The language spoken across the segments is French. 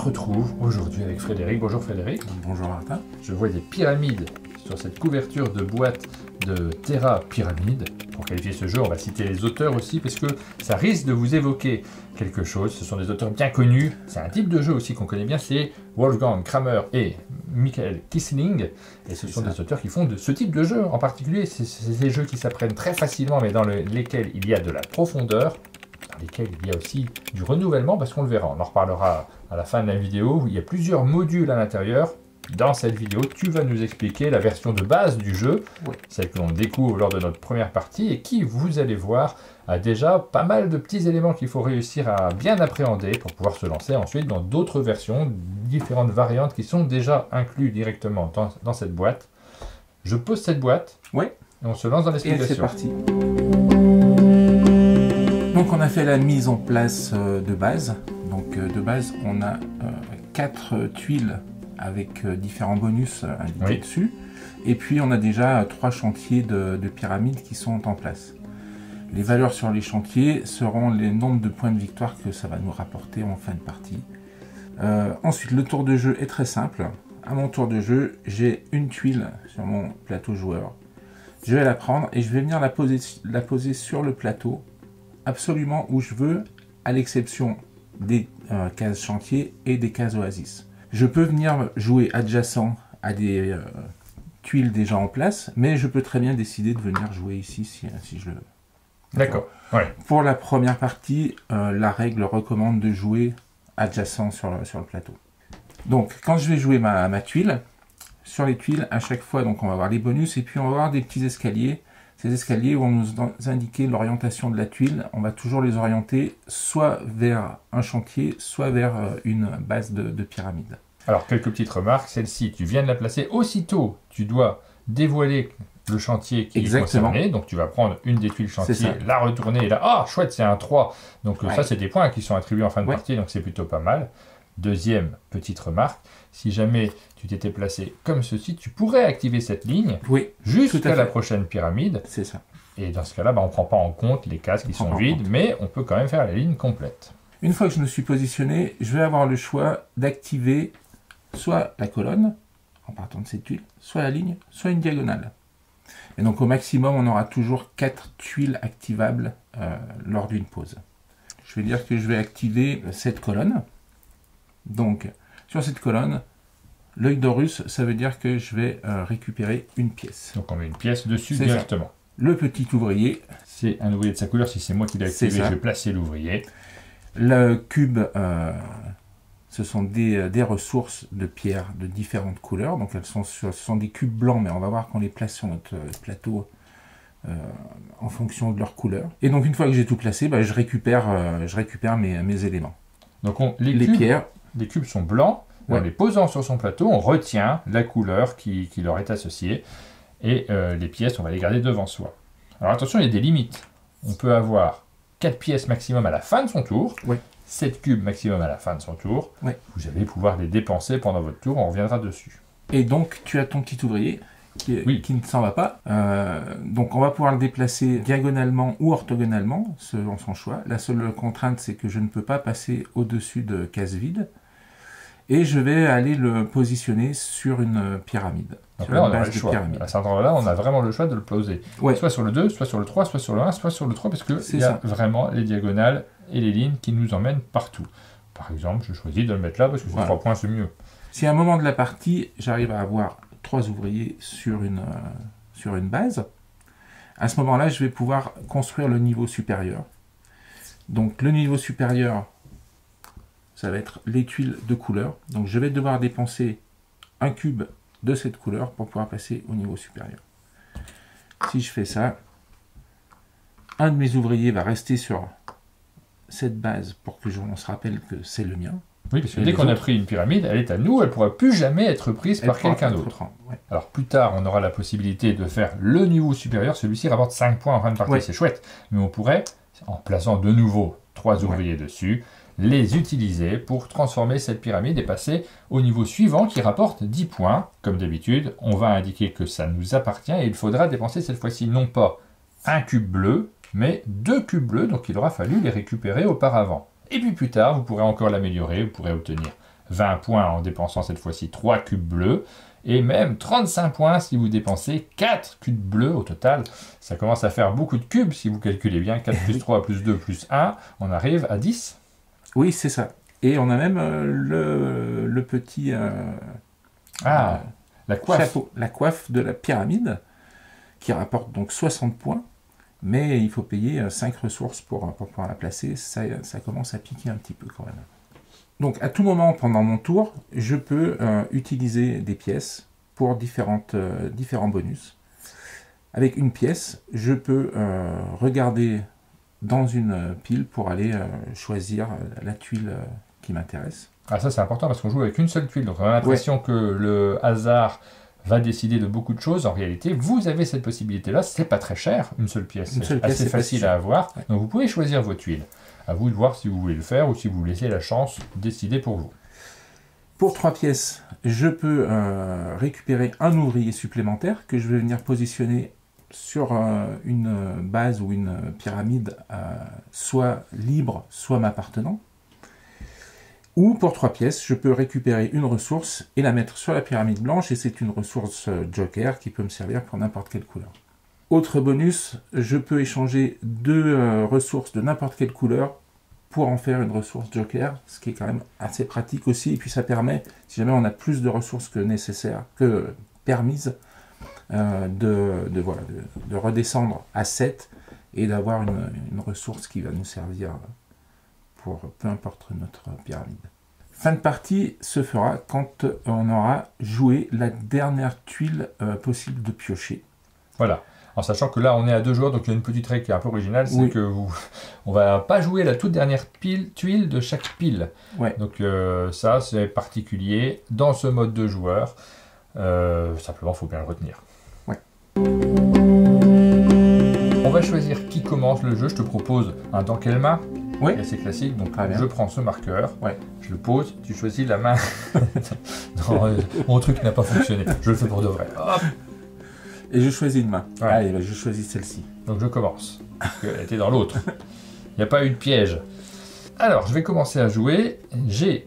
se retrouve aujourd'hui avec Frédéric. Bonjour Frédéric. Bonjour Martin. Je vois des pyramides sur cette couverture de boîte de Terra Pyramide. Pour qualifier ce jeu, on va citer les auteurs aussi parce que ça risque de vous évoquer quelque chose. Ce sont des auteurs bien connus. C'est un type de jeu aussi qu'on connaît bien, c'est Wolfgang Kramer et Michael Kissling. Et ce sont des auteurs qui font de ce type de jeu en particulier. C'est des jeux qui s'apprennent très facilement mais dans lesquels il y a de la profondeur, dans lesquels il y a aussi du renouvellement parce qu'on le verra. On en reparlera à la fin de la vidéo. Il y a plusieurs modules à l'intérieur. Dans cette vidéo, tu vas nous expliquer la version de base du jeu, celle que l'on découvre lors de notre première partie et qui, vous allez voir, a déjà pas mal de petits éléments qu'il faut réussir à bien appréhender pour pouvoir se lancer ensuite dans d'autres versions, différentes variantes qui sont déjà incluses directement dans cette boîte. Je pose cette boîte et on se lance dans l'explication. Et c'est parti. Donc on a fait la mise en place de base. Donc de base, on a 4 tuiles avec différents bonus indiqués dessus. Et puis on a déjà 3 chantiers de pyramides qui sont en place. Les valeurs sur les chantiers seront les nombres de points de victoire que ça va nous rapporter en fin de partie. Ensuite, le tour de jeu est très simple. À mon tour de jeu, j'ai une tuile sur mon plateau joueur. Je vais la prendre et je vais venir la poser sur le plateau, absolument où je veux, à l'exception des cases chantier et des cases oasis. Je peux venir jouer adjacent à des tuiles déjà en place, mais je peux très bien décider de venir jouer ici si je le veux. D'accord. Pour la première partie, la règle recommande de jouer adjacent sur le plateau. Donc, quand je vais jouer ma tuile, sur les tuiles, à chaque fois, donc on va avoir les bonus, et puis on va avoir des petits escaliers. Ces escaliers vont nous indiquer l'orientation de la tuile. On va toujours les orienter soit vers un chantier, soit vers une base de pyramide. Alors, quelques petites remarques. Celle-ci, tu viens de la placer. Aussitôt, tu dois dévoiler le chantier qui est concerné. Donc, tu vas prendre une des tuiles chantier, la retourner, et là, ah, chouette, c'est un 3. Donc, ça, c'est des points qui sont attribués en fin de partie, donc c'est plutôt pas mal. Deuxième petite remarque, si jamais tu t'étais placé comme ceci, tu pourrais activer cette ligne jusqu'à la prochaine pyramide. C'est ça. Et dans ce cas-là, on ne prend pas en compte les cases qui sont vides, mais on peut quand même faire la ligne complète. Une fois que je me suis positionné, je vais avoir le choix d'activer soit la colonne, en partant de cette tuile, soit la ligne, soit une diagonale. Et donc au maximum, on aura toujours 4 tuiles activables lors d'une pause. Je vais dire que je vais activer cette colonne. Donc, sur cette colonne, l'œil d'Horus, ça veut dire que je vais récupérer une pièce. Donc, on met une pièce dessus directement. Ça. Le petit ouvrier. C'est un ouvrier de sa couleur. Si c'est moi qui l'ai activé, je vais placer l'ouvrier. Le cube, ce sont des ressources de pierre de différentes couleurs. Donc, ce sont des cubes blancs, mais on va voir qu'on les place sur notre plateau en fonction de leur couleur. Et donc, une fois que j'ai tout placé, je récupère mes éléments. Donc, les cubes sont blancs, en les posant sur son plateau, on retient la couleur qui leur est associée, et les pièces, on va les garder devant soi. Alors attention, il y a des limites. On peut avoir 4 pièces maximum à la fin de son tour, 7 cubes maximum à la fin de son tour. Vous allez pouvoir les dépenser pendant votre tour, on reviendra dessus. Et donc, tu as ton petit ouvrier qui ne s'en va pas. Donc, on va pouvoir le déplacer diagonalement ou orthogonalement, selon son choix. La seule contrainte, c'est que je ne peux pas passer au-dessus de cases vides. Et je vais aller le positionner sur une pyramide. Donc là, on a le choix. À cet endroit-là, on a vraiment le choix de le poser. Soit sur le 2, soit sur le 3, soit sur le 1, soit sur le 3, parce qu'il y a vraiment les diagonales et les lignes qui nous emmènent partout. Par exemple, je choisis de le mettre là, parce que 3 points, c'est mieux. Si à un moment de la partie, j'arrive à avoir 3 ouvriers sur une base, à ce moment-là, je vais pouvoir construire le niveau supérieur. Donc, le niveau supérieur, ça va être les tuiles de couleur. Donc, je vais devoir dépenser un cube de cette couleur pour pouvoir passer au niveau supérieur. Si je fais ça, un de mes ouvriers va rester sur cette base pour que on se rappelle que c'est le mien. Oui, parce que dès qu'on a pris une pyramide, elle est à nous, elle ne pourra plus jamais être prise par quelqu'un d'autre. Alors plus tard, on aura la possibilité de faire le niveau supérieur. Celui-ci rapporte 5 points en fin de partie, c'est chouette. Mais on pourrait, en plaçant de nouveau 3 ouvriers dessus, les utiliser pour transformer cette pyramide et passer au niveau suivant qui rapporte 10 points. Comme d'habitude, on va indiquer que ça nous appartient et il faudra dépenser cette fois-ci non pas un cube bleu, mais 2 cubes bleus, donc il aura fallu les récupérer auparavant. Et puis plus tard, vous pourrez encore l'améliorer, vous pourrez obtenir 20 points en dépensant cette fois-ci 3 cubes bleus, et même 35 points si vous dépensez 4 cubes bleus au total. Ça commence à faire beaucoup de cubes si vous calculez bien. 4 plus 3 plus 2 plus 1, on arrive à 10. Oui, c'est ça. Et on a même le petit La coiffe. chapeau, la coiffe de la pyramide, qui rapporte donc 60 points, mais il faut payer 5 ressources pour pouvoir la placer. Ça commence à piquer un petit peu quand même. Donc à tout moment pendant mon tour, je peux utiliser des pièces pour différents bonus. Avec une pièce, je peux regarder dans une pile pour aller choisir la tuile qui m'intéresse. Ah, ça c'est important parce qu'on joue avec une seule tuile, donc on a l'impression que le hasard va décider de beaucoup de choses. En réalité, vous avez cette possibilité-là, c'est pas très cher, une seule pièce, c'est assez facile à avoir. Ouais. Donc vous pouvez choisir vos tuiles. À vous de voir si vous voulez le faire ou si vous laissez la chance décider pour vous. Pour 3 pièces, je peux récupérer un ouvrier supplémentaire que je vais venir positionner sur une base ou une pyramide soit libre, soit m'appartenant. Ou pour 3 pièces, je peux récupérer une ressource et la mettre sur la pyramide blanche, et c'est une ressource joker qui peut me servir pour n'importe quelle couleur. Autre bonus, je peux échanger 2 ressources de n'importe quelle couleur pour en faire une ressource joker, ce qui est quand même assez pratique aussi, et puis ça permet, si jamais on a plus de ressources que nécessaire, que permises, de redescendre à 7 et d'avoir une ressource qui va nous servir pour peu importe notre pyramide. Fin de partie se fera quand on aura joué la dernière tuile possible de piocher. Voilà. En sachant que là on est à 2 joueurs, donc il y a une petite règle qui est un peu originale, c'est que on va pas jouer la toute dernière tuile de chaque pile. Ouais. Donc ça c'est particulier dans ce mode de joueur. Simplement il faut bien le retenir. Ouais. On va choisir qui commence le jeu. Je te propose un dans quelle main. Oui. C'est classique, donc je prends ce marqueur, je le pose, tu choisis la main. Non, mon truc n'a pas fonctionné, je le fais pour de vrai. Hop. Et je choisis une main. Ouais. Allez, je choisis celle-ci. Donc je commence, parce qu'elle était dans l'autre. Il n'y a pas eu de piège. Alors, je vais commencer à jouer. J'ai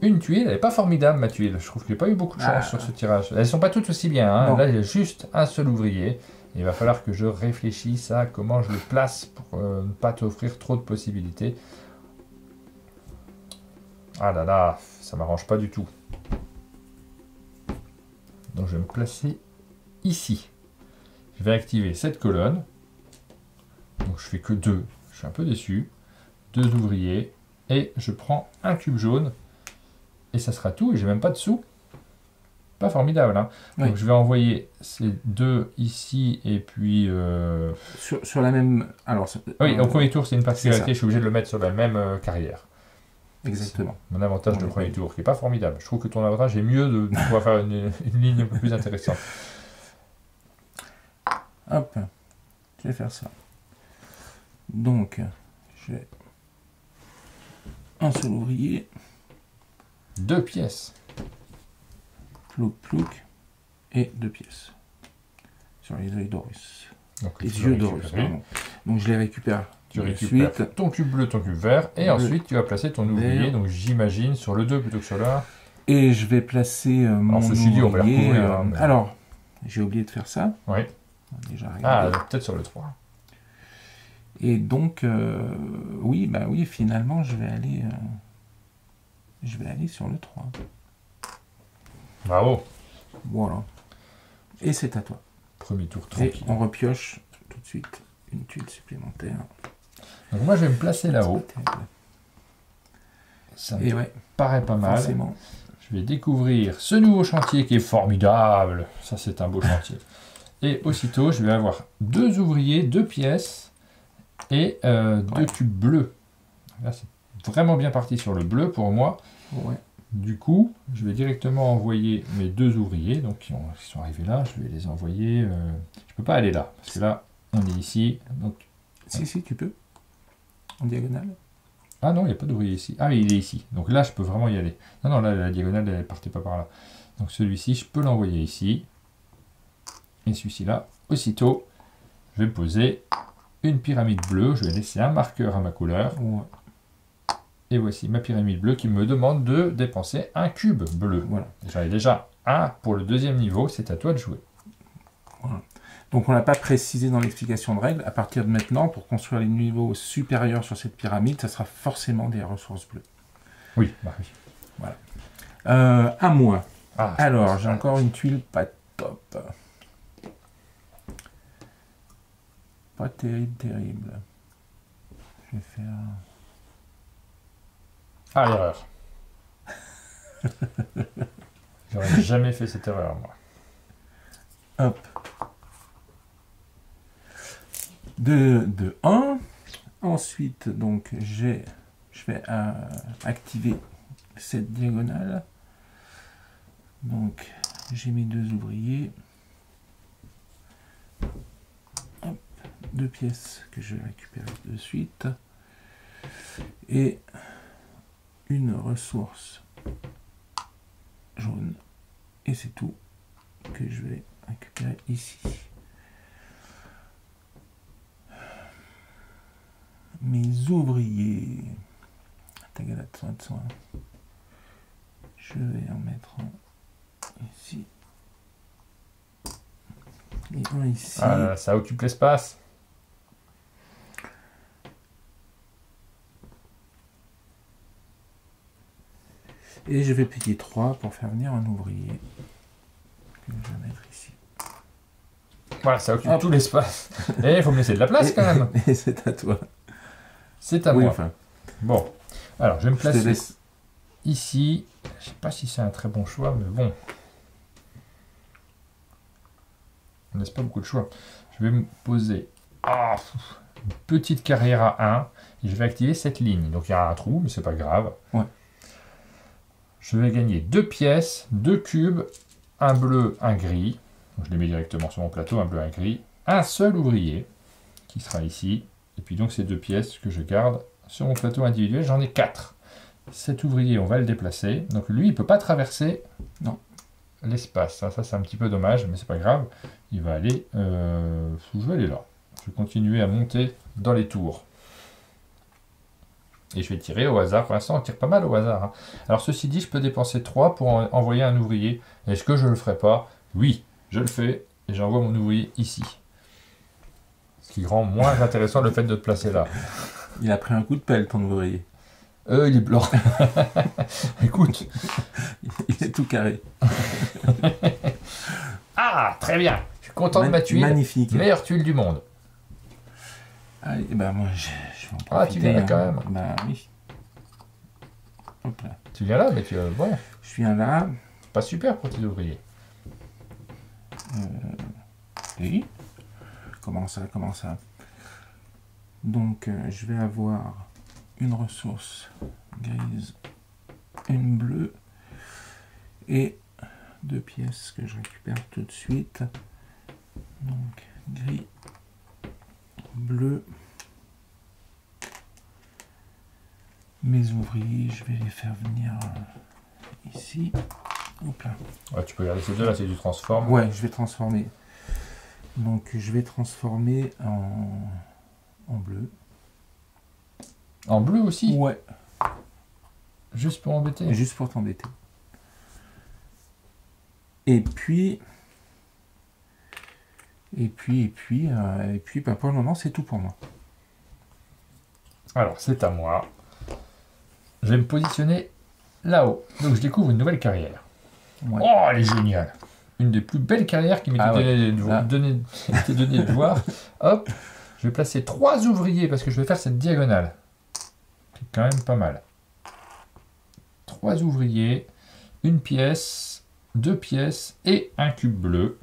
une tuile, elle n'est pas formidable ma tuile. Je trouve qu'il n'y a pas eu beaucoup de chance sur ce tirage. Elles ne sont pas toutes aussi bien, hein. Là il y a juste un seul ouvrier. Il va falloir que je réfléchisse à comment je le place pour ne pas t'offrir trop de possibilités. Ah là là, ça m'arrange pas du tout. Donc je vais me placer ici. Je vais activer cette colonne. Donc je fais que 2. Je suis un peu déçu. 2 ouvriers. Et je prends un cube jaune. Et ça sera tout. Et j'ai même pas de sous. Pas formidable, hein. Oui. Donc je vais envoyer ces 2 ici et puis... Sur la même... Alors, oui, au premier tour c'est une particularité, je suis obligé de le mettre sur la même carrière. Exactement. Mon avantage de premier tour, qui n'est pas formidable. Je trouve que ton avantage est mieux de pouvoir faire une ligne un peu plus intéressante. Hop, je vais faire ça. Donc, j'ai un seul ouvrier. 2 pièces. Plouc, plouc. Et 2 pièces. Sur les yeux d'Horus. Donc, les yeux d'Horus, pardon. Donc je les récupère. Tu récupères ton cube bleu, ton cube vert. Et bleu. Ensuite, tu vas placer ton ouvrier. Donc j'imagine sur le 2 plutôt que sur le 1. Et je vais placer mon ouvrier. On va les recouvrir, mais... Alors, j'ai oublié de faire ça. Oui. Déjà peut-être sur le 3. Et donc, oui, finalement, je vais aller sur le 3. Bravo. Voilà. Et c'est à toi. Premier tour tranquille. Et on repioche tout de suite une tuile supplémentaire. Donc moi, je vais me placer là-haut. Ça me paraît pas mal. Forcément. Je vais découvrir ce nouveau chantier qui est formidable. Ça, c'est un beau chantier. Et aussitôt, je vais avoir 2 ouvriers, 2 pièces et 2 cubes bleus. Là, c'est vraiment bien parti sur le bleu pour moi. Ouais. Du coup, je vais directement envoyer mes 2 ouvriers, donc qui sont arrivés là. Je vais les envoyer. Je peux pas aller là parce que là, on est ici. Donc, si, tu peux. En diagonale. Ah non, il n'y a pas d'ouvrier ici. Ah, mais il est ici. Donc là, je peux vraiment y aller. Non, là, la diagonale, elle ne partait pas par là. Donc celui-ci, je peux l'envoyer ici. Et celui-ci là, aussitôt, je vais poser une pyramide bleue. Je vais laisser un marqueur à ma couleur. Ouais. Et voici ma pyramide bleue qui me demande de dépenser un cube bleu. Voilà. J'en ai déjà un pour le deuxième niveau, c'est à toi de jouer. Voilà. Donc on n'a pas précisé dans l'explication de règles, à partir de maintenant, pour construire les niveaux supérieurs sur cette pyramide, ça sera forcément des ressources bleues. Oui, bah oui. Voilà. À moi. Ah, Alors, j'ai encore une tuile pas top. Pas terrible, terrible. Je vais faire... Ah, l'erreur. J'aurais jamais fait cette erreur, moi. Hop. De 1. Ensuite, donc, je vais activer cette diagonale. Donc, j'ai mes 2 ouvriers. Hop. 2 pièces que je vais récupérer de suite. Et une ressource jaune. Et c'est tout que je vais récupérer ici. Mes ouvriers. Tagada de soin. Je vais en mettre un ici. Et un ici. Ah, ça occupe l'espace. Et je vais payer 3 pour faire venir un ouvrier. Que je vais mettre ici. Voilà, ça occupe tout l'espace. Et il faut me laisser de la place quand même. Et c'est à toi. C'est à Oui, moi. enfin, Bon. Alors, je vais me je te placer laisse. ici. Je sais pas si c'est un très bon choix, mais bon. On ne laisse pas beaucoup de choix. Je vais me poser une petite carrière à 1 et je vais activer cette ligne. Donc il y a un trou, mais c'est pas grave. Ouais. Je vais gagner 2 pièces, 2 cubes, un bleu, un gris. Donc, je les mets directement sur mon plateau, un bleu, un gris. Un seul ouvrier qui sera ici. Et puis donc ces 2 pièces que je garde sur mon plateau individuel, j'en ai 4. Cet ouvrier, on va le déplacer. Donc lui, il ne peut pas traverser l'espace. Ça c'est un petit peu dommage, mais c'est pas grave. Il va aller... je vais aller là. Je vais continuer à monter dans les tours. Et je vais tirer au hasard. Pour l'instant, on tire pas mal au hasard. Hein. Alors ceci dit, je peux dépenser 3 pour envoyer un ouvrier. Est-ce que je le ferai pas? Oui, je le fais. Et j'envoie mon ouvrier ici. Ce qui rend moins intéressant le fait de te placer là. Il a pris un coup de pelle, ton ouvrier. Il est blanc. Écoute. Il est tout carré. Ah, très bien. Je suis content de ma tuile. Magnifique. Meilleure tuile du monde. Ah, et ben moi, je vais en profiter. Ah, tu viens là quand même. Bah oui. Hop là. Tu viens là, mais tu... ouais. Je viens là. Pas super pour tes ouvriers. Oui. Comment ça, comment ça? Donc, je vais avoir une ressource grise, une bleue et 2 pièces que je récupère tout de suite. Donc, gris, bleu. Mes ouvriers, je vais les faire venir ici. Hop là. Ouais, tu peux regarder ces deux là, c'est du transforme. Ouais, je vais transformer. Donc, je vais transformer en bleu. En bleu aussi? Ouais, Juste pour embêter. juste pour t'embêter. Et puis, bah, pour le moment, c'est tout pour moi. Alors, c'est à moi. Je vais me positionner là-haut. Donc, je découvre une nouvelle carrière. Ouais. Oh, elle est géniale! Une des plus belles carrières qui m'était ouais. donnée de voir. Hop, je vais placer 3 ouvriers parce que je vais faire cette diagonale. C'est quand même pas mal. 3 ouvriers, une pièce, 2 pièces et un cube bleu.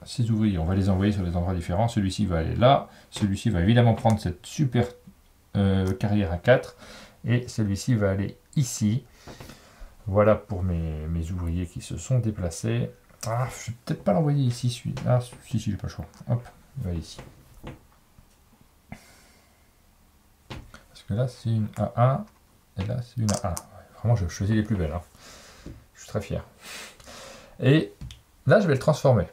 Ces ouvriers, on va les envoyer sur des endroits différents. Celui-ci va aller là. Celui-ci va évidemment prendre cette super carrière à 4. Et celui-ci va aller ici. Voilà pour mes ouvriers qui se sont déplacés. Ah, je vais peut-être pas l'envoyer ici, celui-là. Ah, si, j'ai pas le choix. Hop, il va aller ici. Parce que là, c'est une A1. Et là, c'est une A1. Vraiment, je choisis les plus belles. Hein. Je suis très fier. Et là, je vais le transformer.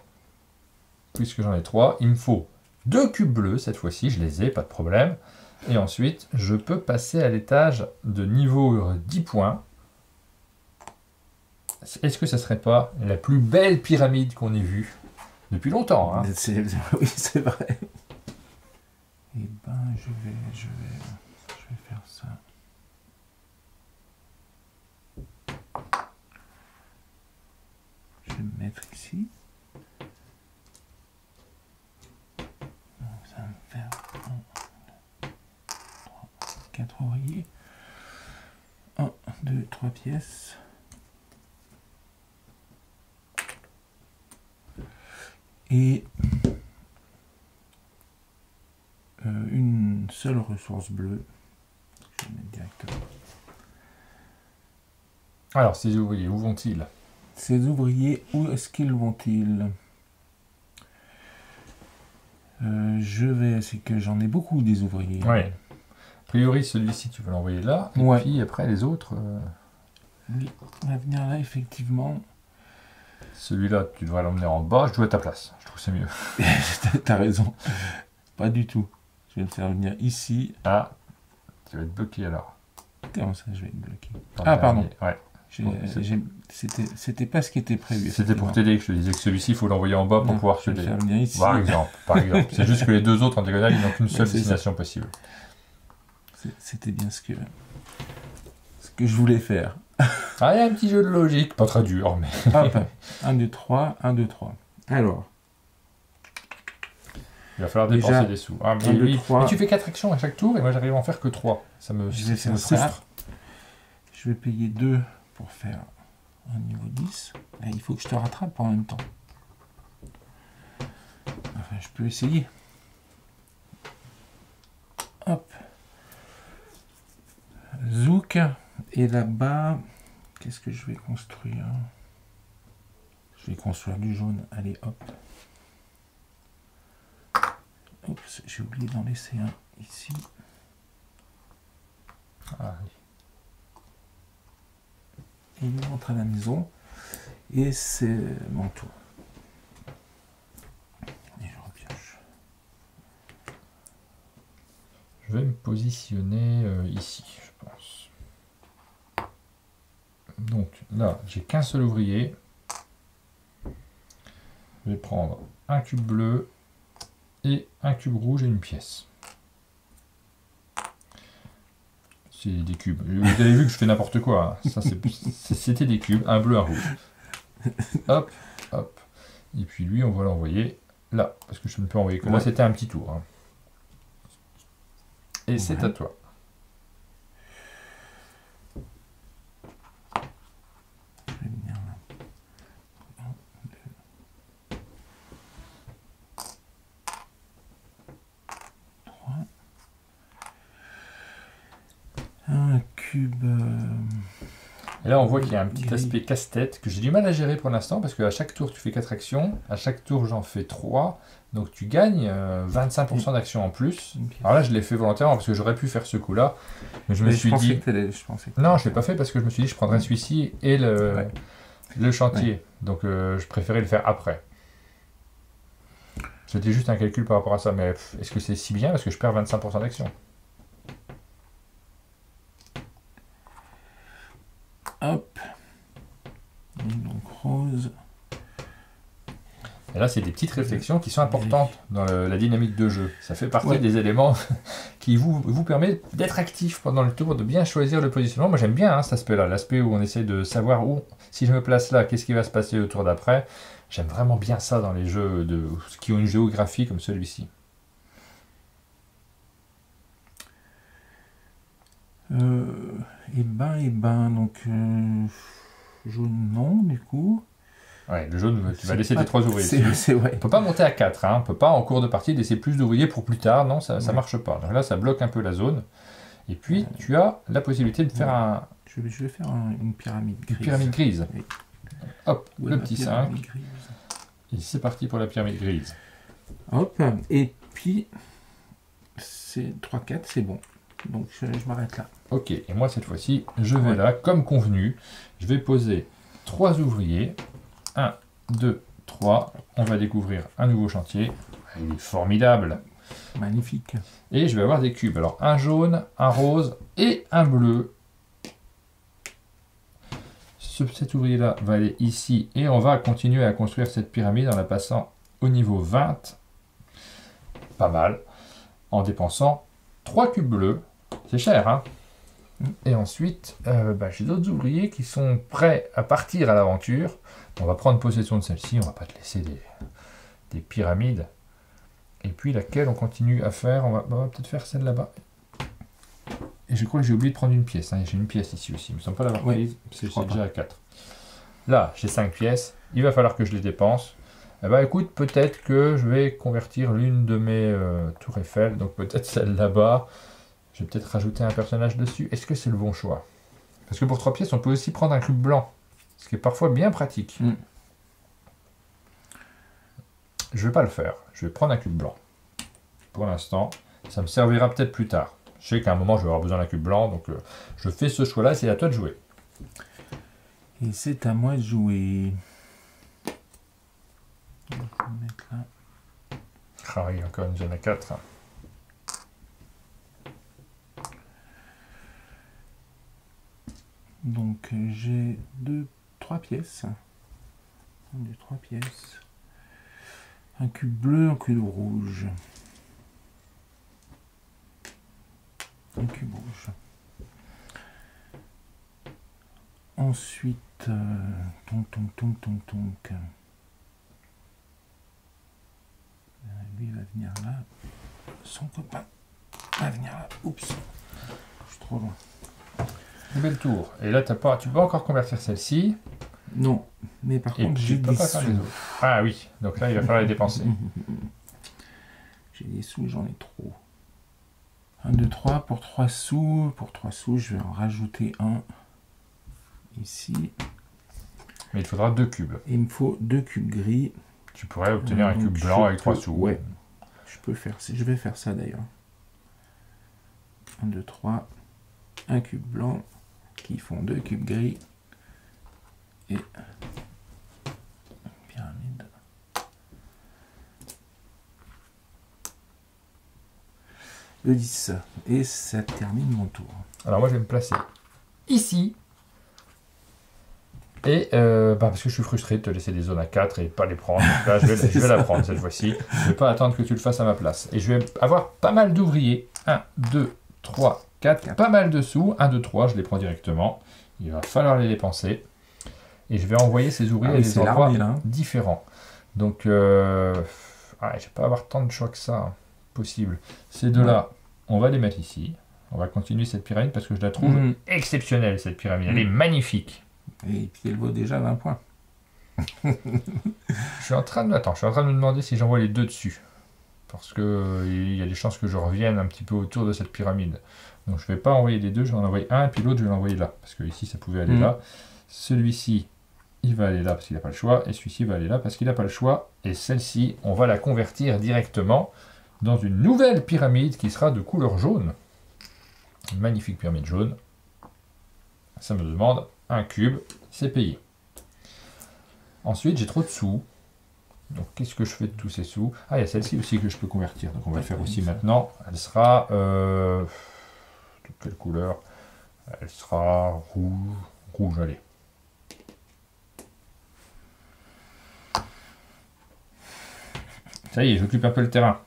Puisque j'en ai 3, il me faut 2 cubes bleus cette fois-ci. Je les ai, pas de problème. Et ensuite, je peux passer à l'étage de niveau 10 points. Est-ce que ça serait pas la plus belle pyramide qu'on ait vue depuis longtemps, hein? Oui, c'est vrai. Et ben, je vais faire ça. Je vais me mettre ici. Donc, ça va me faire 1, 2, 3, 4 oreillers. 1, 2, 3 pièces. Et une seule ressource bleue. Je vais mettre directement. Alors, ces ouvriers, où vont-ils? Ces ouvriers, où est-ce qu'ils vont-ils? C'est que j'en ai beaucoup des ouvriers. Ouais. A priori, celui-ci, tu vas l'envoyer là. Et Ouais. puis après, les autres... Oui, on va venir là, effectivement. Celui-là, tu devrais l'emmener en bas. Je dois à ta place. Je trouve que c'est mieux. T'as raison. Pas du tout. Je vais le faire venir ici. Ah, tu vas être bloqué alors. Comment ça, je vais être bloqué? Par Ah, le pardon. dernier. Ouais. C'était pas ce qui était prévu. C'était pour t'aider que je te disais que celui-ci, il faut l'envoyer en bas pour Non, pouvoir je te vais le faire venir ici. Par exemple. C'est juste que les deux autres en diagonale, ils n'ont qu'une seule c'est destination possible. C'était bien ce que je voulais faire. Ah, il y a un petit jeu de logique, pas très dur, mais... Hop, 1, 2, 3, 1, 2, 3. Alors, il va falloir déjà, dépenser des sous. Ah, mais, 1, 2, oui. 3. Mais tu fais 4 actions à chaque tour, et moi j'arrive à en faire que 3. Ça me Je vais faire frustre. ça. Je vais payer 2 pour faire un niveau 10. Et il faut que je te rattrape en même temps. Enfin, je peux essayer. Hop. Zouk. Et là-bas, qu'est-ce que je vais construire? Je vais construire du jaune. Allez, hop. Oups, j'ai oublié d'en laisser un ici. Ah, oui. Et il rentre à la maison. Et c'est mon tour. Et je repioche. Je vais me positionner ici, je pense. Donc là, j'ai qu'un seul ouvrier. Je vais prendre un cube bleu et un cube rouge et une pièce. C'est des cubes. Vous avez vu que je fais n'importe quoi. Hein. Ça, c'était des cubes, un bleu, un rouge. Hop, hop. Et puis lui, on va l'envoyer là, parce que je ne peux envoyer que là. C'était un petit tour. Hein. Et c'est à toi. Je vais venir là. 1, 2, 3. Un cube. Et là, on voit qu'il y a un petit aspect casse-tête que j'ai du mal à gérer pour l'instant parce qu'à chaque tour, tu fais 4 actions. À chaque tour, j'en fais 3. Donc, tu gagnes 25% d'actions en plus. Alors là, je l'ai fait volontairement parce que j'aurais pu faire ce coup-là. Mais je me suis dit... Non, je ne l'ai pas fait parce que je me suis dit je prendrais celui-ci et le chantier. Ouais. Donc, je préférais le faire après. C'était juste un calcul par rapport à ça. Mais est-ce que c'est si bien parce que je perds 25% d'actions? Hop. Donc rose. Et là, c'est des petites réflexions qui sont importantes dans la dynamique de jeu. Ça fait partie des éléments qui vous permettent d'être actif pendant le tour, de bien choisir le positionnement. Moi, j'aime bien cet aspect-là, l'aspect où on essaie de savoir où, si je me place là, qu'est-ce qui va se passer au tour d'après. J'aime vraiment bien ça dans les jeux qui ont une géographie comme celui-ci. Et ben, donc jaune non, du coup. Ouais, le jaune, tu vas laisser tes 3 ouvriers. On ne peut pas monter à 4, hein. On ne peut pas en cours de partie laisser plus d'ouvriers pour plus tard, non, ça ne marche pas. Donc là, ça bloque un peu la zone. Et puis, tu as la possibilité de faire un... Je vais faire une pyramide grise. Une pyramide grise. Oui. Hop, le petit 5. Grise. Et c'est parti pour la pyramide grise. Hop, et puis, c'est 3-4, c'est bon. Donc je m'arrête là. Ok, et moi cette fois-ci, je vais là, comme convenu, je vais poser 3 ouvriers. 1, 2, 3. On va découvrir un nouveau chantier. Il est formidable. Magnifique. Et je vais avoir des cubes. Alors, un jaune, un rose et un bleu. Cet ouvrier-là va aller ici et on va continuer à construire cette pyramide en la passant au niveau 20. Pas mal. En dépensant 3 cubes bleus. C'est cher, hein? Et ensuite, j'ai d'autres ouvriers qui sont prêts à partir à l'aventure. On va prendre possession de celle-ci. On va pas te laisser des pyramides. Et puis laquelle on continue à faire? On va peut-être faire celle là-bas. Et je crois que j'ai oublié de prendre une pièce. Hein. J'ai une pièce ici aussi. Il me semble pas l'avoir prise. C'est déjà à 4. Là, j'ai 5 pièces. Il va falloir que je les dépense. Eh ben, écoute, peut-être que je vais convertir l'une de mes tours Eiffel. Donc peut-être celle là-bas. Je vais peut-être rajouter un personnage dessus. Est-ce que c'est le bon choix? Parce que pour 3 pièces, on peut aussi prendre un cube blanc. Ce qui est parfois bien pratique. Je ne vais pas le faire. Je vais prendre un cube blanc. Pour l'instant, ça me servira peut-être plus tard. Je sais qu'à un moment, je vais avoir besoin d'un cube blanc. Donc je fais ce choix-là. C'est à toi de jouer. Et c'est à moi de jouer. Je vais mettre là. Ah oui, encore une zone à 4. Donc j'ai 3 pièces. 3 pièces. Un cube bleu, un cube rouge. Un cube rouge. Ensuite, tonk. Lui va venir là. Son copain va venir là. Oups, je suis trop loin. Belle tour. Et là, tu peux encore convertir celle-ci. Non, mais par contre, j'ai des sous. Ah oui, donc là, il va falloir les dépenser. J'ai des sous, j'en ai trop. 1, 2, 3 pour 3 sous. Pour 3 sous, je vais en rajouter un ici. Mais il faudra 2 cubes. Il me faut 2 cubes gris. Tu pourrais obtenir un cube blanc avec 3 sous. Ouais, je vais faire ça d'ailleurs. 1, 2, 3. Un cube blanc qui font 2 cubes gris. Et pyramide. Le 10. Et ça termine mon tour. Alors moi je vais me placer ici. Et parce que je suis frustré de te laisser des zones à 4 et pas les prendre. Donc là je vais la prendre cette fois-ci. Je ne vais pas attendre que tu le fasses à ma place. Et je vais avoir pas mal d'ouvriers. 1, 2, 3, 4. Pas mal de sous. 1, 2, 3, je les prends directement. Il va falloir les dépenser. Et je vais envoyer ces ouvriers à des endroits différents. Donc, je ne vais pas avoir tant de choix que ça possible. Ces deux-là, on va les mettre ici. On va continuer cette pyramide parce que je la trouve exceptionnelle, cette pyramide. Elle est magnifique. Et puis elle vaut déjà 20 points. je suis en train de me demander si j'envoie les deux dessus. Parce qu'il y a des chances que je revienne un petit peu autour de cette pyramide. Donc je ne vais pas envoyer les deux, je vais en envoyer un, et puis l'autre je vais l'envoyer là. Parce que ici ça pouvait aller là. Celui-ci, il va aller là parce qu'il n'a pas le choix, et celui-ci va aller là parce qu'il n'a pas le choix. Et celle-ci, on va la convertir directement dans une nouvelle pyramide qui sera de couleur jaune. Une magnifique pyramide jaune. Ça me demande un cube, c'est payé. Ensuite, j'ai trop de sous. Donc, qu'est-ce que je fais de tous ces sous? Ah, il y a celle-ci aussi que je peux convertir. Donc, on va le faire aussi maintenant. Elle sera... de quelle couleur? Elle sera rouge. Rouge, allez. Ça y est, j'occupe un peu le terrain.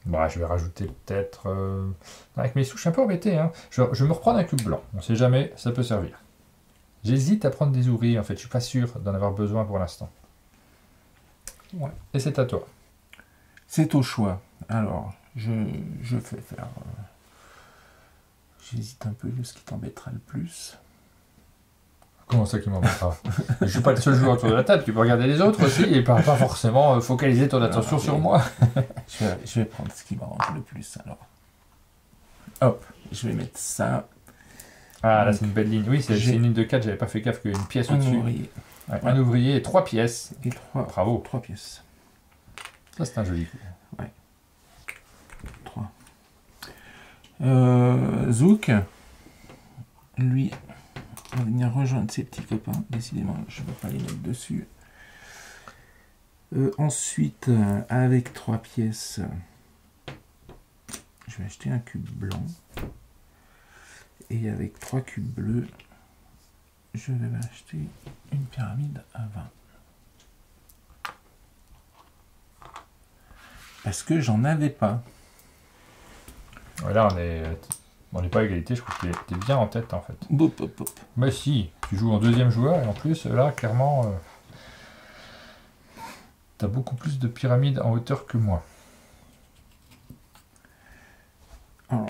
Bah, je vais rajouter peut-être... Avec mes sous, je suis un peu embêté. Hein. Je vais me reprendre un cube blanc. On ne sait jamais, ça peut servir. J'hésite à prendre des ouvriers, en fait. Je ne suis pas sûr d'en avoir besoin pour l'instant. Ouais. Et c'est à toi. C'est au choix. Alors, je fais faire... J'hésite un peu de ce qui t'embêtera le plus. Comment ça qui m'embêtera? Je ne suis pas le seul joueur autour de la table. Tu peux regarder les autres aussi et pas forcément focaliser ton attention sur moi. Je vais prendre ce qui m'arrange le plus, alors. Hop, je vais mettre ça. Ah, là, c'est une belle ligne. Oui, c'est une ligne de 4. J'avais pas fait gaffe qu'il y a une pièce au-dessus. Ouais, un ouvrier et 3 pièces. Et Bravo. 3 pièces. Ça, c'est un joli coup. Ouais. 3. Zouk, lui, va venir rejoindre ses petits copains. Décidément, je ne vais pas les mettre dessus. Ensuite, avec 3 pièces, je vais acheter un cube blanc. Et avec 3 cubes bleus, je vais acheter une pyramide à 20. Parce que j'en avais pas. Là, on n'est pas à égalité, je crois que tu es bien en tête en fait. Bop, bop, bop. Mais si, tu joues en deuxième joueur et en plus, là, clairement, tu as beaucoup plus de pyramides en hauteur que moi. Oh,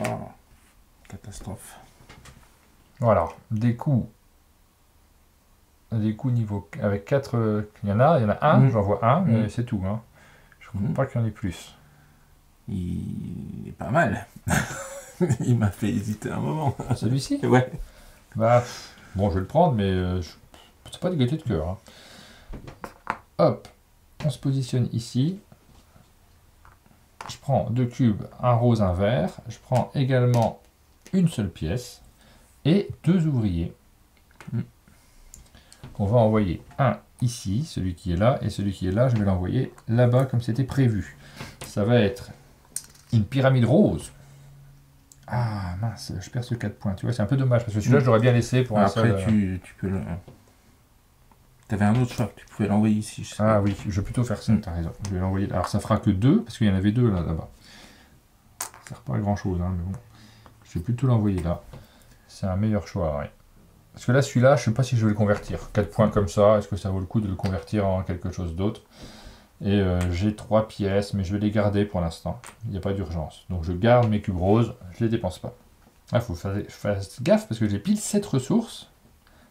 catastrophe. Voilà, des coups niveau avec 4, il y en a un, j'en vois un, mais c'est tout. Hein. Je ne crois pas qu'il y en ait plus. Il est pas mal. Il m'a fait hésiter un moment. Celui-ci? Ouais. Bah, bon, je vais le prendre, mais c'est pas d'égalité de cœur. Hein. Hop, on se positionne ici. Je prends 2 cubes, un rose, un vert. Je prends également une seule pièce et 2 ouvriers. On va envoyer un ici, celui qui est là, et celui qui est là, je vais l'envoyer là-bas comme c'était prévu. Ça va être une pyramide rose. Ah mince, je perds ce 4 points. Tu vois, c'est un peu dommage parce que celui-là, je l'aurais bien laissé pour un seul. Après, tu peux le. T'avais un autre choix, tu pouvais l'envoyer ici. Ah oui, je vais plutôt faire ça, t'as raison. Je vais l'envoyer. Alors ça fera que 2, parce qu'il y en avait 2 là-bas. Ça sert pas à grand chose, hein, mais bon. Je vais plutôt l'envoyer là. C'est un meilleur choix, oui. Parce que là, celui-là, je sais pas si je vais le convertir. 4 points comme ça, est-ce que ça vaut le coup de le convertir en quelque chose d'autre? Et j'ai 3 pièces, mais je vais les garder pour l'instant. Il n'y a pas d'urgence. Donc je garde mes cubes roses, je les dépense pas. Il faut faire gaffe parce que j'ai pile 7 ressources.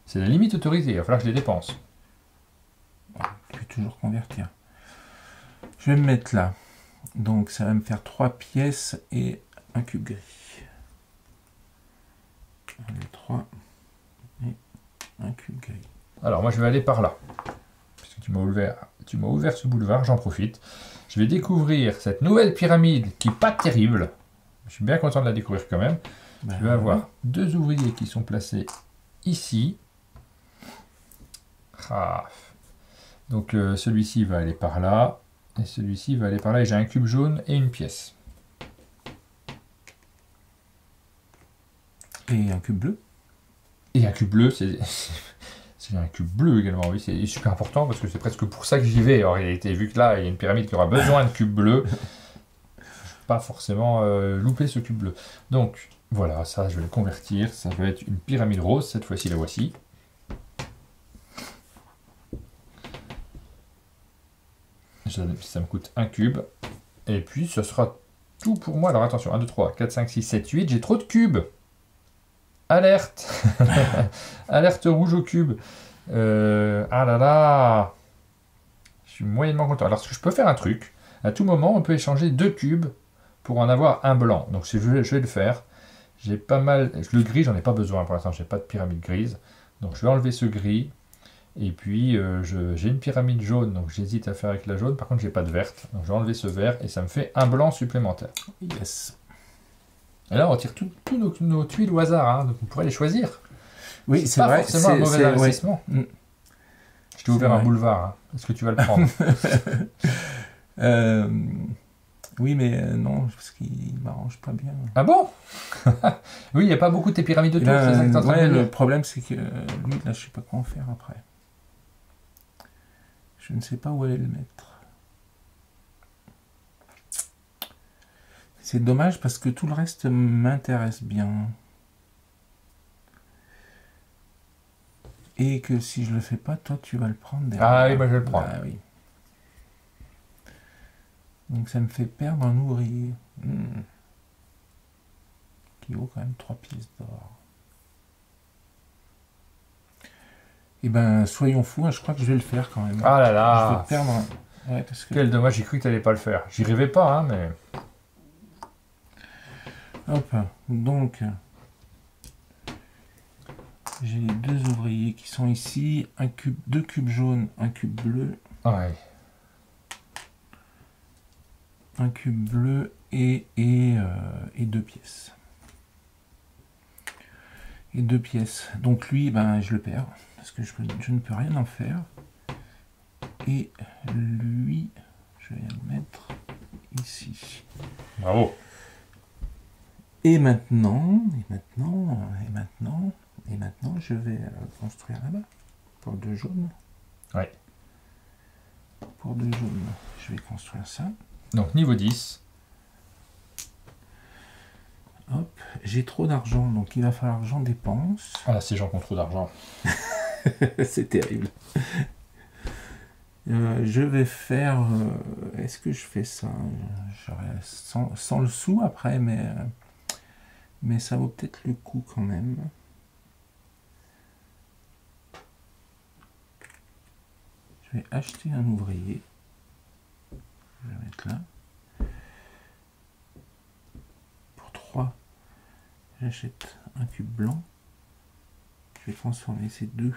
C'est la limite autorisée, il va falloir que je les dépense. Tu peux toujours convertir. Je vais me mettre là. Donc ça va me faire 3 pièces et un cube gris. 3 et un cube gris. Alors moi je vais aller par là. Parce que tu m'as ouvert ce boulevard, j'en profite. Je vais découvrir cette nouvelle pyramide qui n'est pas terrible. Je suis bien content de la découvrir quand même. Je vais avoir 2 ouvriers qui sont placés ici. Ah. Donc celui-ci va aller par là. Et celui-ci va aller par là. Et j'ai un cube jaune et une pièce. Et un cube bleu. Et un cube bleu, c'est un cube bleu également. Oui, c'est super important parce que c'est presque pour ça que j'y vais. En réalité, vu que là, il y a une pyramide qui aura besoin de cubes bleus, je ne vais pas forcément louper ce cube bleu. Donc, voilà, ça, je vais le convertir. Ça va être une pyramide rose. Cette fois-ci, la voici. Ça me coûte un cube. Et puis, ce sera tout pour moi. Alors, attention, 1, 2, 3, 4, 5, 6, 7, 8. J'ai trop de cubes. Alerte. Alerte rouge au cube. Ah là là. Je suis moyennement content. Alors, je peux faire un truc. À tout moment, on peut échanger 2 cubes pour en avoir un blanc. Donc, je vais le faire. J'ai pas mal... Le gris, j'en ai pas besoin pour l'instant. J'ai pas de pyramide grise. Donc, je vais enlever ce gris. Et puis, j'ai une pyramide jaune. Donc, j'hésite à faire avec la jaune. Par contre, j'ai pas de verte. Donc, je vais enlever ce vert. Et ça me fait un blanc supplémentaire. Yes. Et là, on tire tous nos tuiles au hasard. Hein, donc, on pourrait les choisir. Oui, c'est vrai. C'est pas forcément un mauvais investissement. Ouais. Je t'ai ouvert un boulevard. Hein. Est-ce que tu vas le prendre? Oui, mais non, parce qu'il m'arrange pas bien. Ah bon? Oui, il n'y a pas beaucoup de tes pyramides de tour. Ouais, le problème, c'est que lui, là, je sais pas quoi en faire après. Je ne sais pas où aller le mettre. C'est dommage parce que tout le reste m'intéresse bien. Et que si je le fais pas, toi, tu vas le prendre derrière. Ah oui, moi je vais le prendre. Ah, oui. Donc ça me fait perdre un ouvrier. Qui vaut quand même 3 pièces d'or. Eh ben, soyons fous, hein, je crois que je vais le faire quand même. Ah là là. Je vais perdre un... Ouais, parce que... Quel dommage, j'ai cru que tu n'allais pas le faire. J'y rêvais pas, hein, mais... Hop, donc... J'ai les 2 ouvriers qui sont ici. 2 cubes jaunes, un cube bleu. Ouais. Un cube bleu et 2 pièces. Et 2 pièces. Donc lui, ben, je le perds. Parce que je ne peux rien en faire. Et lui, je vais le mettre ici. Bravo. Et maintenant, je vais construire là-bas. Pour 2 jaunes. Ouais. Pour 2 jaunes, je vais construire ça. Donc niveau 10. Hop, j'ai trop d'argent, donc il va falloir que j'en dépense. Ah, ces gens qui ont trop d'argent. C'est terrible. Je vais faire... Est-ce que je fais ça? J'aurais 100 le sou après, mais ça vaut peut-être le coup quand même. Je vais acheter un ouvrier. Je vais mettre là. Pour 3, j'achète un cube blanc. Je vais transformer ces deux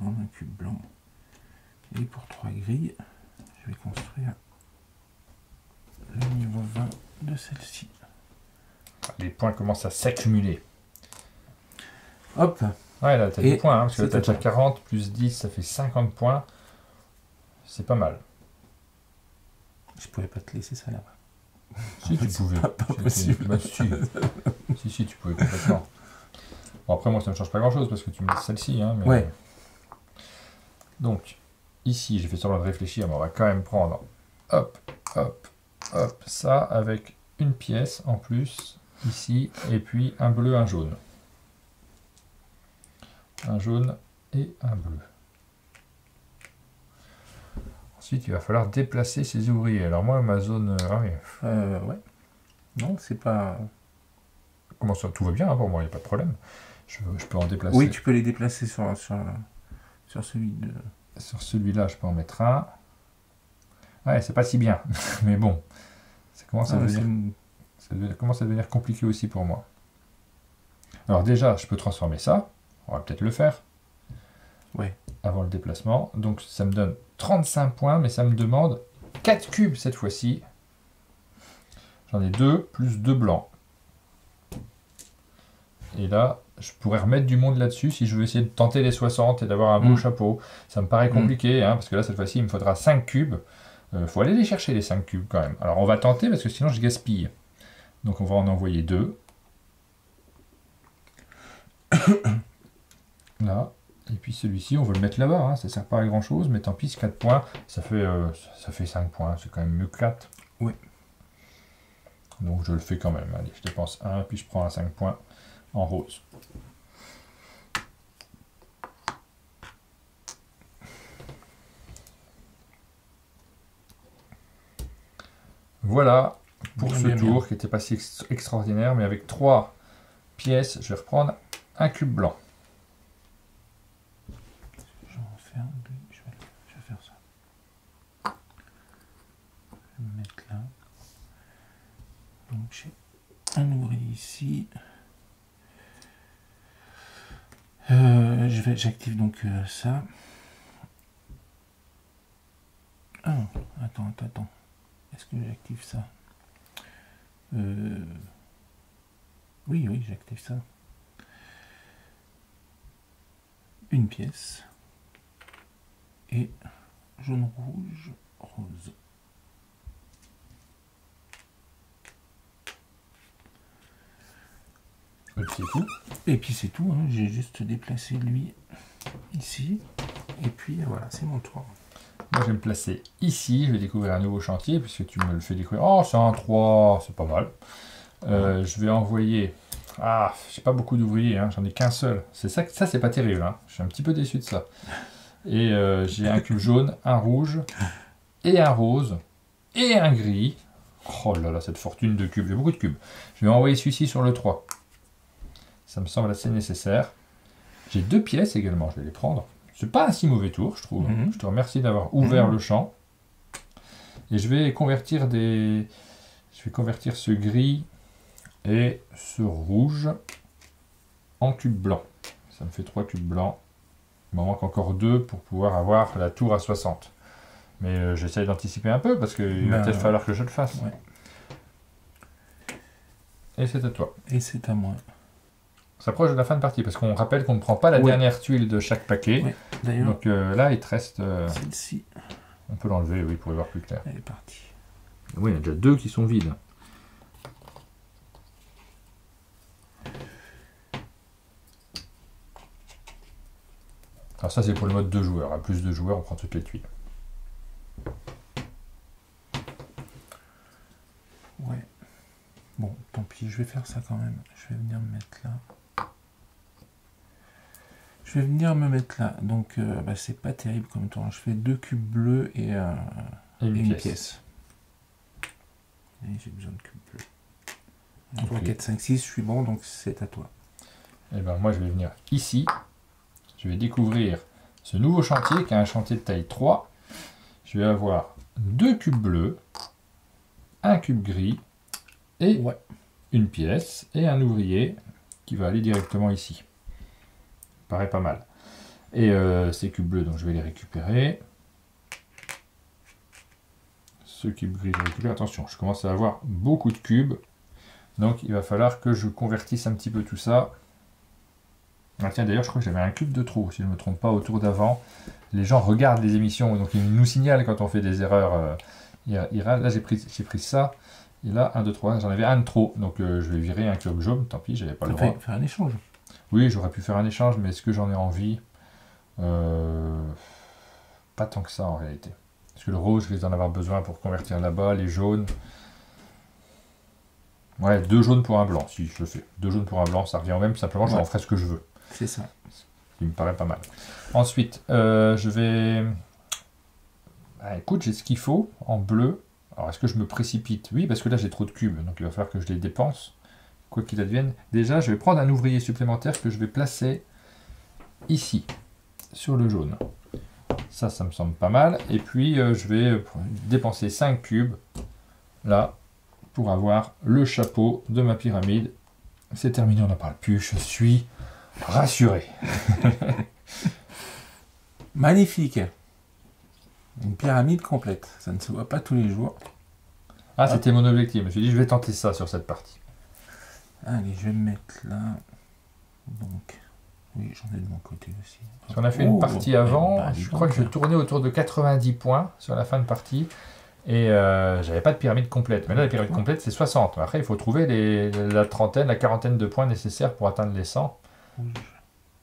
en un cube blanc. Et pour 3 grilles, je vais construire le niveau 20 de celle-ci. Les points commencent à s'accumuler. Hop. Ouais, là, t'as des points, hein, parce que c'est là, t'as déjà 40, plus 10, ça fait 50 points. C'est pas mal. Je pouvais pas te laisser ça là-bas. Si, tu pouvais. Pas possible. Bah, si, tu pouvais complètement. Bon, après, moi, ça ne me change pas grand-chose, parce que tu me laisses celle-ci. Hein, mais... Ouais. Donc, ici, j'ai fait semblant de réfléchir, mais on va quand même prendre, hop, hop, hop, ça, avec une pièce en plus, ici, et puis un bleu, un jaune. Un jaune et un bleu. Ensuite, il va falloir déplacer ces ouvriers. Alors moi, ma zone... Ah oui. Ouais. Non, c'est pas... Comment ça? Tout va bien, hein, pour moi, il n'y a pas de problème. Je peux en déplacer. Oui, tu peux les déplacer sur celui de... Sur celui-là, je peux en mettre un. Ouais, c'est pas si bien. Mais bon, ça commence, ça commence à devenir compliqué aussi pour moi. Alors déjà, je peux transformer ça. On va peut-être le faire. Ouais. Avant le déplacement. Donc ça me donne 35 points, mais ça me demande 4 cubes cette fois-ci. J'en ai 2, plus 2 blancs. Et là, je pourrais remettre du monde là-dessus si je veux essayer de tenter les 60 et d'avoir un beau chapeau. Ça me paraît compliqué, hein, parce que là, cette fois-ci, il me faudra 5 cubes. Il faut aller les chercher, les 5 cubes, quand même. Alors, on va tenter, parce que sinon, je gaspille. Donc, on va en envoyer 2. Là. Et puis, celui-ci, on va le mettre là-bas. Hein. Ça ne sert pas à grand-chose, mais tant pis, 4 points. Ça fait 5 points. C'est quand même mieux que 4. Oui. Donc, je le fais quand même. Allez, je dépense 1, puis je prends un 5 points en rose. Voilà pour ce tour qui n'était pas si extraordinaire, mais avec 3 pièces, je vais reprendre un cube blanc. Je vais en faire 2, je vais faire ça. Je vais me mettre là. Donc j'ai un ouvrier ici. J'active donc ça. Ah, attends. Est-ce que j'active ça? Oui, j'active ça. Une pièce. Et jaune, rouge, rose. Et puis c'est tout. Et puis c'est tout, hein. J'ai juste déplacé lui ici. Et puis voilà, c'est mon tour. Moi, je vais me placer ici. Je vais découvrir un nouveau chantier, puisque tu me le fais découvrir. Oh, c'est un 3, c'est pas mal. Je vais envoyer... Ah, j'ai pas beaucoup d'ouvriers, hein. J'en ai qu'un seul. Ça, c'est pas terrible. Hein. Je suis un petit peu déçu de ça. Et j'ai un cube jaune, un rouge, et un rose, et un gris. Oh là là, cette fortune de cubes. J'ai beaucoup de cubes. Je vais envoyer celui-ci sur le 3. Ça me semble assez nécessaire. J'ai 2 pièces également, je vais les prendre. C'est pas un si mauvais tour, je trouve. Je te remercie d'avoir ouvert le champ. Et je vais convertir ce gris et ce rouge en cube blanc. Ça me fait 3 cubes blancs. Il m'en manque encore 2 pour pouvoir avoir la tour à 60. Mais j'essaie d'anticiper un peu parce qu'il va peut-être falloir que je le fasse. Ouais. Et c'est à toi. Et c'est à moi. On s'approche de la fin de partie parce qu'on rappelle qu'on ne prend pas la dernière tuile de chaque paquet. Ouais. D'ailleurs, donc là, il te reste... celle-ci, On peut l'enlever, oui, pour y voir plus clair. Elle est partie. Oui, il y en a déjà 2 qui sont vides. Alors ça, c'est pour le mode 2 joueurs. À plus de joueurs, on prend toutes les tuiles. Ouais. Bon, tant pis, je vais faire ça quand même. Je vais venir me mettre là. Je vais venir me mettre là. Donc, bah, c'est pas terrible comme tour. Je fais 2 cubes bleus et une pièce. Et j'ai besoin de cubes bleus. 3, 4, 5, 6, je suis bon, donc c'est à toi. Et ben moi, je vais venir ici. Je vais découvrir ce nouveau chantier qui est un chantier de taille 3. Je vais avoir 2 cubes bleus, un cube gris et une pièce et un ouvrier qui va aller directement ici. Paraît pas mal. Et ces cubes bleus, donc je vais les récupérer. Ce cube gris, je récupère. Attention, je commence à avoir beaucoup de cubes. Donc il va falloir que je convertisse un petit peu tout ça. Ah tiens, d'ailleurs, je crois que j'avais un cube de trop, si je ne me trompe pas, au tour d'avant. Les gens regardent les émissions, donc ils nous signalent quand on fait des erreurs. Là, j'ai pris ça. Et là, 1, 2, 3, j'en avais un de trop. Donc je vais virer un cube jaune, tant pis, j'avais pas le droit. Faire un échange. Oui, j'aurais pu faire un échange, mais est-ce que j'en ai envie? Pas tant que ça en réalité. Parce que le rose, je risque d'en avoir besoin pour convertir là-bas, les jaunes. Ouais, 2 jaunes pour un blanc, si je le fais. 2 jaunes pour un blanc, ça revient au même, simplement je en ferai ce que je veux. C'est ça. Il me paraît pas mal. Ensuite, je vais... Ah, écoute, j'ai ce qu'il faut en bleu. Alors, est-ce que je me précipite? Oui, parce que là, j'ai trop de cubes, donc il va falloir que je les dépense. Quoi qu'il advienne. Déjà, je vais prendre un ouvrier supplémentaire que je vais placer ici, sur le jaune. Ça me semble pas mal. Et puis, je vais dépenser 5 cubes, là, pour avoir le chapeau de ma pyramide. C'est terminé, on n'en parle plus. Je suis rassuré. Magnifique. Une pyramide complète. Ça ne se voit pas tous les jours. Ah, c'était mon objectif. Je me suis dit, je vais tenter ça sur cette partie. Allez, je vais me mettre là. Donc, oui, j'en ai de mon côté aussi. On a fait une partie avant. Je crois que je tournais autour de 90 points sur la fin de partie. Et j'avais pas de pyramide complète. Mais là, la pyramide complète, c'est 60. Après, il faut trouver la trentaine, la quarantaine de points nécessaires pour atteindre les 100. Rouge,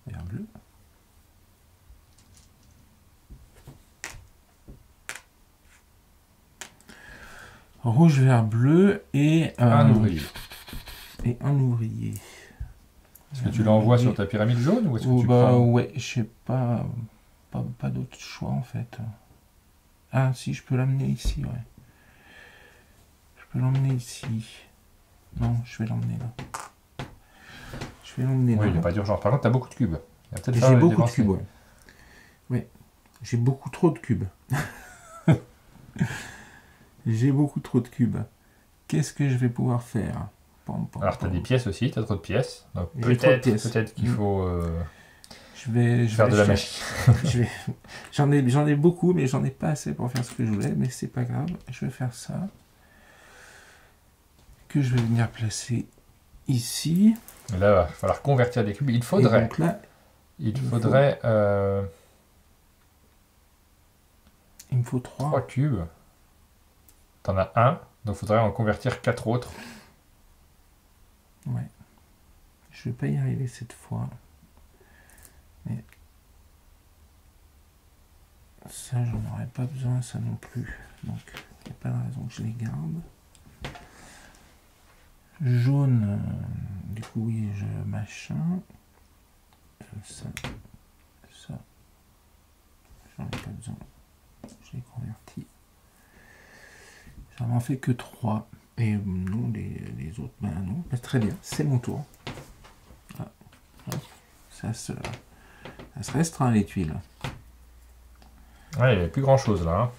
vert, bleu. Rouge, vert, bleu et un ouvrier. Et un ouvrier. Est-ce que tu l'envoies sur ta pyramide jaune ou est-ce que tu prends... Ouais, je sais pas. Pas d'autre choix en fait. Ah si, je peux l'amener ici, ouais. Je peux l'emmener ici. Non, je vais l'emmener là. Je vais l'emmener là. Oui, il n'y a pas d'urgence. Par contre, tu as beaucoup de cubes. J'ai beaucoup de cubes, ouais. Ouais. J'ai beaucoup trop de cubes. J'ai beaucoup trop de cubes. Qu'est-ce que je vais pouvoir faire? Alors, tu as des pièces aussi, tu as trop de pièces. Donc peut-être qu'il faut je vais faire de la magie. J'en ai beaucoup, mais j'en ai pas assez pour faire ce que je voulais. Mais c'est pas grave. Je vais faire ça. Que je vais venir placer ici. Et là, il va falloir convertir des cubes. Il faudrait... Donc là, il faudrait... il me faut 3 cubes. Tu en as un. Donc il faudrait en convertir 4 autres. Ouais. Je vais pas y arriver cette fois. Mais ça, j'en aurais pas besoin, ça non plus. Donc, il n'y a pas de raison que je les garde. Jaune, du coup, oui, machin. Ça. J'en ai pas besoin. Je les convertis. Ça m'en fait que 3. Et non, les autres, ben non. Ben, très bien, c'est mon tour. Ah, ça se restreint les tuiles. Ouais, il n'y a plus grand chose là.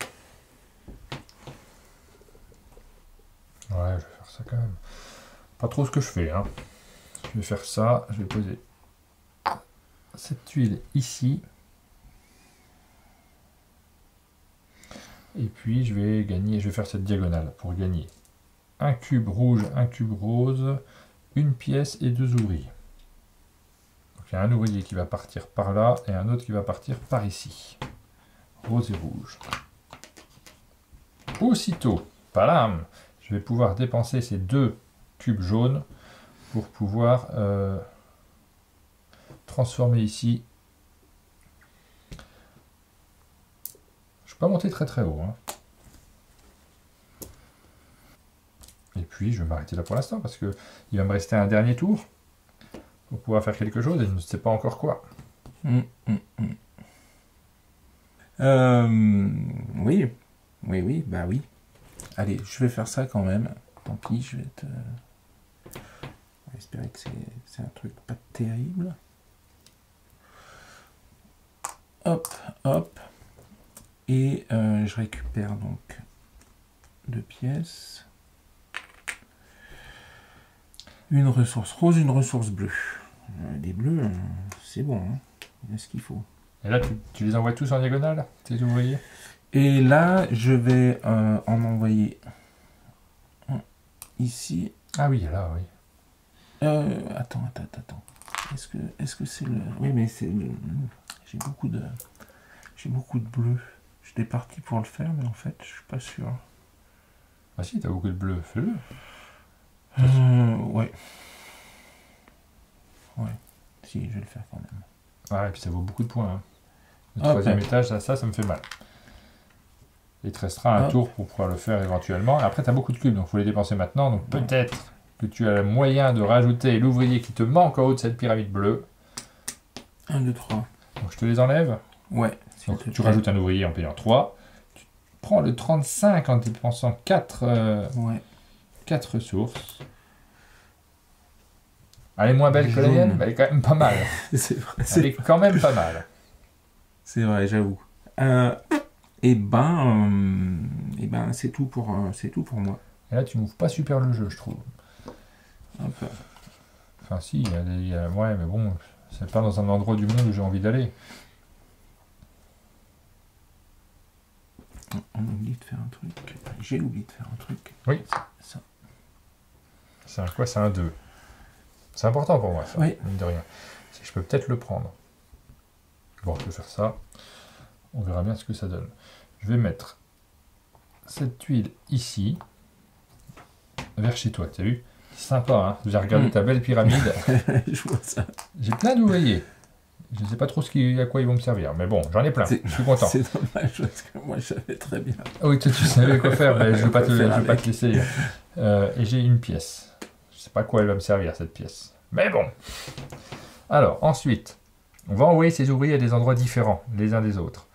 Ouais, je vais faire ça quand même. Pas trop ce que je fais. Hein. Je vais faire ça. Je vais poser cette tuile ici. Et puis je vais faire cette diagonale pour gagner un cube rouge, un cube rose, une pièce et 2 ouvriers. Donc il y a un ouvrier qui va partir par là et un autre qui va partir par ici. Rose et rouge. aussitôt, palam, je vais pouvoir dépenser ces 2 cubes jaunes pour pouvoir transformer ici. Je ne vais pas monter très très haut. Hein. Et puis je vais m'arrêter là pour l'instant parce qu'il va me rester un dernier tour pour pouvoir faire quelque chose et je ne sais pas encore quoi. Oui, bah oui. Allez, je vais faire ça quand même. Tant pis, je vais te... On va espérer que c'est un truc pas terrible. Hop, hop. Et je récupère donc 2 pièces. Une ressource rose, une ressource bleue. Les bleus, c'est bon, hein. Il y a ce qu'il faut. Et là, tu les envoies tous en diagonale, tes ouvriers? Et là, je vais en envoyer un ici. Ah oui, là, oui. Attends. Est-ce que c'est le... Oui, mais c'est le... J'ai beaucoup de bleu. J'étais parti pour le faire, mais en fait, je suis pas sûr. Ah si, t'as beaucoup de bleu, fais-le. Ouais. Ouais. Si, je vais le faire quand même. Ah, et puis ça vaut beaucoup de points. Hein. Le troisième étage, ça me fait mal. Il te restera un tour pour pouvoir le faire éventuellement. Et après, tu as beaucoup de cubes, donc il faut les dépenser maintenant. Donc peut-être que tu as le moyen de rajouter l'ouvrier qui te manque en haut de cette pyramide bleue. 1, 2, 3. Donc je te les enlève. Ouais. Donc tu rajoutes un ouvrier en payant 3. Tu prends le 35 en dépensant 4 ressources. Elle est moins belle que la mienne, mais elle est quand même pas mal. C'est vrai. Elle est quand même pas mal. C'est vrai, j'avoue. Et ben, c'est tout pour moi. Et là, tu m'ouvres pas super le jeu, je trouve. Hop. Enfin, si, ouais, mais bon, c'est pas dans un endroit du monde où j'ai envie d'aller. On oublie de faire un truc. J'ai oublié de faire un truc. Oui. Ça. C'est un quoi? C'est un 2. C'est important pour moi, ça, oui. mine de rien. Je peux peut-être le prendre. Bon, je vais faire ça. On verra bien ce que ça donne. Je vais mettre cette tuile ici, vers chez toi, tu as vu? C'est sympa, hein? J'ai regardé ta belle pyramide. Je vois ça. J'ai plein d'ouvriers. Je ne sais pas trop à quoi ils vont me servir, mais bon, j'en ai plein. Je suis content. C'est dommage parce que moi, je savais très bien. Ah oui, toi, tu savais quoi faire, mais je ne veux pas te laisser. Et j'ai une pièce. Je ne sais pas à quoi elle va me servir, cette pièce. Mais bon. Alors, ensuite, on va envoyer ces ouvriers à des endroits différents, les uns des autres.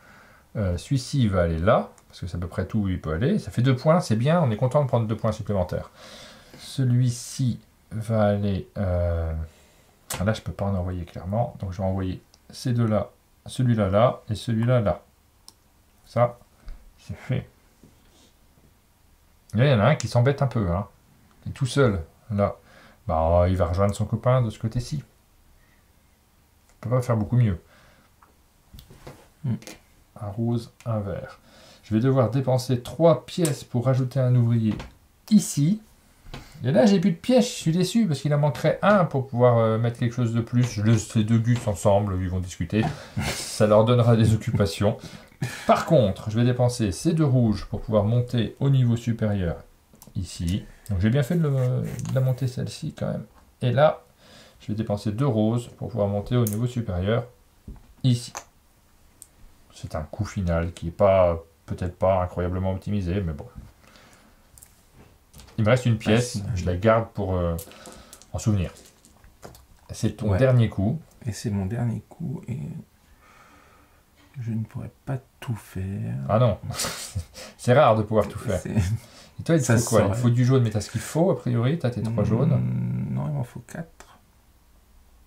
Celui-ci va aller là, parce que c'est à peu près tout où il peut aller. Ça fait 2 points, c'est bien, on est content de prendre 2 points supplémentaires. Celui-ci va aller... là, je ne peux pas en envoyer clairement, donc je vais envoyer ces deux-là, celui-là là, et celui-là là. Ça, c'est fait. Et là, il y en a un qui s'embête un peu, hein. Il est tout seul, là. Bah, il va rejoindre son copain de ce côté-ci. On peut pas faire beaucoup mieux. Un rose, un vert. Je vais devoir dépenser 3 pièces pour rajouter un ouvrier ici. Et là, j'ai plus de pièces, je suis déçu parce qu'il en manquerait un pour pouvoir mettre quelque chose de plus. Je laisse ces 2 gus ensemble, ils vont discuter. Ça leur donnera des occupations. Par contre, je vais dépenser ces 2 rouges pour pouvoir monter au niveau supérieur ici. Donc j'ai bien fait de la monter celle-ci quand même. Et là, je vais dépenser 2 roses pour pouvoir monter au niveau supérieur ici. C'est un coût final qui n'est pas peut-être pas incroyablement optimisé, mais bon. Il me reste une pièce, je la garde pour en souvenir. C'est ton dernier coup. Et c'est mon dernier coup, et je ne pourrais pas tout faire. Ah non, c'est rare de pouvoir tout faire. Et toi, il te faut quoi? Il faut du jaune, mais tu as ce qu'il faut, a priori, tu as tes 3 jaunes. Non, il m'en faut 4.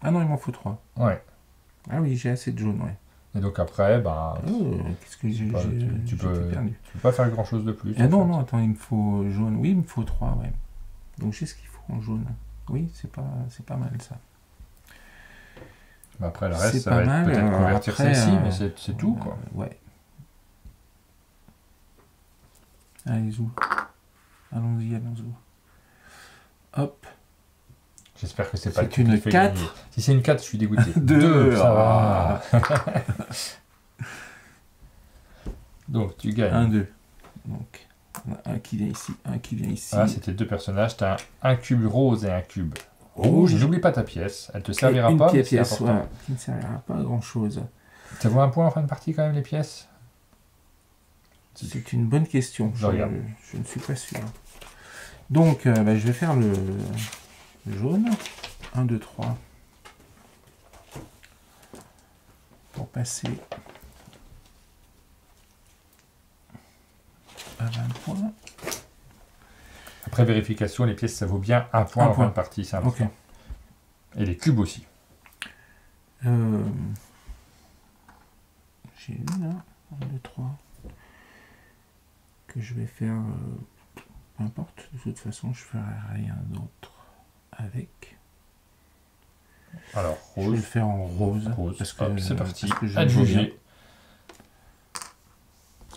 Ah non, il m'en faut 3. Ouais. Ah oui, j'ai assez de jaune, ouais. Et donc après, bah, qu'est-ce que tu peux pas faire grand chose de plus. Non, attends, il me faut jaune. Oui, il me faut 3, ouais. Donc j'ai ce qu'il faut en jaune. Oui, c'est pas mal ça. Bah après, le reste, ça va être peut-être convertir celle-ci, mais c'est tout, quoi. Ouais. Allez, zou. Allons-y. Hop. J'espère que c'est pas une 4. Si c'est une 4, je suis dégoûté. 2, ça va. Donc, tu gagnes. 1, 2. Donc, Un qui vient ici, un qui vient ici. Ah, c'était deux personnages. Tu as un cube rose et un cube rouge. N'oublie pas ta pièce. Elle te servira une pas, mais pièce, c'est important. ouais, qui ne servira pas à grand chose. Ça vaut un point en fin de partie quand même, les pièces? C'est une bonne question. Je regarde. Je ne suis pas sûr. Donc, je vais faire le jaune. 1, 2, 3. Pour passer à 20 points. Après vérification, les pièces, ça vaut bien un point en fin de partie. C'est important. Ok. Et les cubes aussi. J'ai eu là, 1, 2, 3. Que je vais faire, peu importe, de toute façon je ferai rien d'autre avec. Alors, Je vais rose. le faire en rose. Parce que c'est parti. parce que je À le vois bien. juger.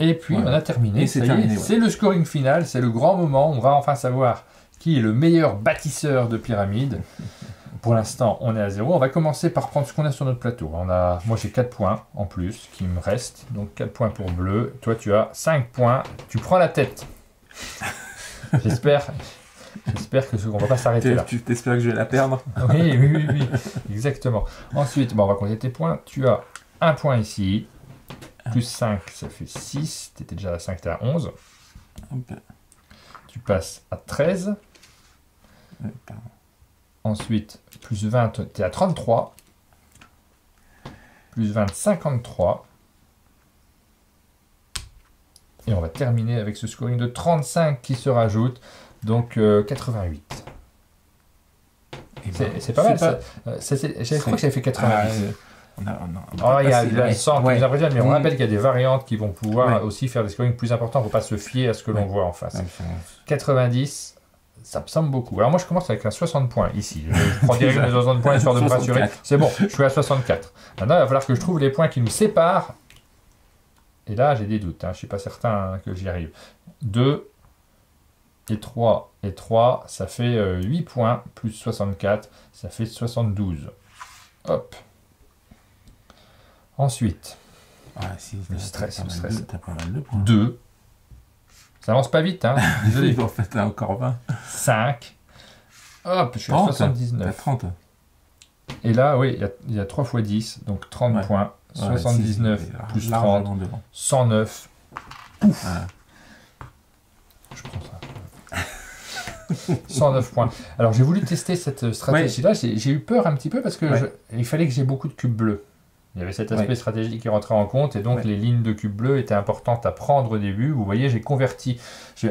Et puis, Voilà. on a terminé. Et c'est Ça y est, terminé, ouais. c'est le scoring final. C'est le grand moment. On va enfin savoir qui est le meilleur bâtisseur de pyramide. Pour l'instant, on est à 0. On va commencer par prendre ce qu'on a sur notre plateau. Moi, j'ai 4 points en plus qui me restent. Donc, 4 points pour bleu. Toi, tu as 5 points. Tu prends la tête. J'espère qu'on ne va pas s'arrêter là. Tu t'espères que je vais la perdre? Oui. Exactement. Ensuite, on va compter tes points. Tu as un point ici. Plus 5, ça fait 6. Tu étais déjà à 5, tu es à 11. Hop. Tu passes à 13. Pardon. Ensuite, plus 20, tu es à 33. Plus 20, 53. Et on va terminer avec ce scoring de 35 qui se rajoute. Donc 88. Eh ben, C'est pas mal. pas- Je crois que j'avais fait 90. Il y a le 100 qui nous impressionne, mais on rappelle qu'il y a des variantes qui vont pouvoir aussi faire des scorings plus importants. Il ne faut pas se fier à ce que l'on voit en face. 90, ça me semble beaucoup. Alors moi, je commence avec un 60 points ici. Je prends direct les 60 points histoire de me rassurer. 64. C'est bon, je suis à 64. Maintenant, il va falloir que je trouve les points qui nous séparent. Et là, j'ai des doutes. Je ne suis pas certain que j'y arrive. 2 et 3 et 3, ça fait 8 points, plus 64, ça fait 72. Hop. Ensuite, le stress. T'as pas mal de points. 2. Ça avance pas vite, hein. Désolé. En fait, t'as encore 20. 5. Hop, je suis 30, à 79. T'as 30. Et là, oui, il y a 3 x 10, donc 30 points. 79 plus 30, 109. Pouf. Je prends ça. 109 points. Alors, j'ai voulu tester cette stratégie-là. J'ai eu peur un petit peu parce que il fallait que j'ai beaucoup de cubes bleus. Il y avait cet aspect stratégique qui rentrait en compte et donc les lignes de cubes bleus étaient importantes à prendre au début. Vous voyez, j'ai converti.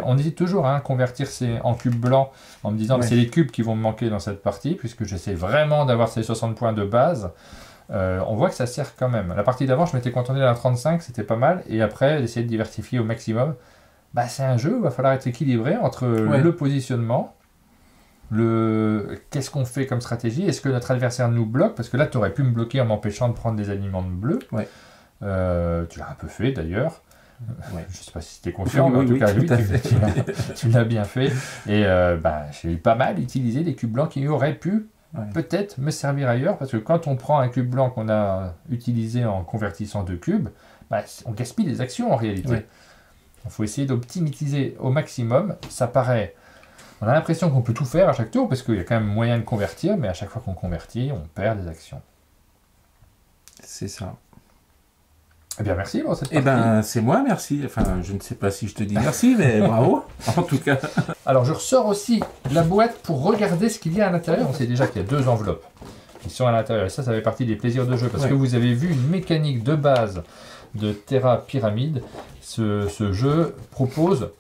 On hésite toujours à convertir en cubes blancs en me disant que c'est les cubes qui vont me manquer dans cette partie puisque j'essaie vraiment d'avoir ces 60 points de base. On voit que ça sert quand même. La partie d'avant, je m'étais contenté à 35, c'était pas mal. Et après, d'essayer de diversifier au maximum. C'est un jeu où il va falloir être équilibré entre le positionnement, qu'est-ce qu'on fait comme stratégie, est-ce que notre adversaire nous bloque, parce que là tu aurais pu me bloquer en m'empêchant de prendre des aliments de bleu. Tu l'as un peu fait d'ailleurs. Je ne sais pas si c'était conscient, mais en tout cas oui, tu l'as bien fait. Et j'ai pas mal utilisé des cubes blancs qui auraient pu peut-être me servir ailleurs, parce que quand on prend un cube blanc qu'on a utilisé en convertissant deux cubes, on gaspille des actions en réalité. Il faut essayer d'optimiser au maximum. Ça paraît... On a l'impression qu'on peut tout faire à chaque tour, parce qu'il y a quand même moyen de convertir, mais à chaque fois qu'on convertit, on perd des actions. C'est ça. Eh bien, merci pour cette partie. C'est moi, merci. Enfin, je ne sais pas si je te dis merci, mais bravo, en tout cas. Alors, je ressors aussi la boîte pour regarder ce qu'il y a à l'intérieur. On sait déjà qu'il y a 2 enveloppes qui sont à l'intérieur. Et ça fait partie des plaisirs de jeu, parce que vous avez vu une mécanique de base de Terra Pyramide. Ce jeu propose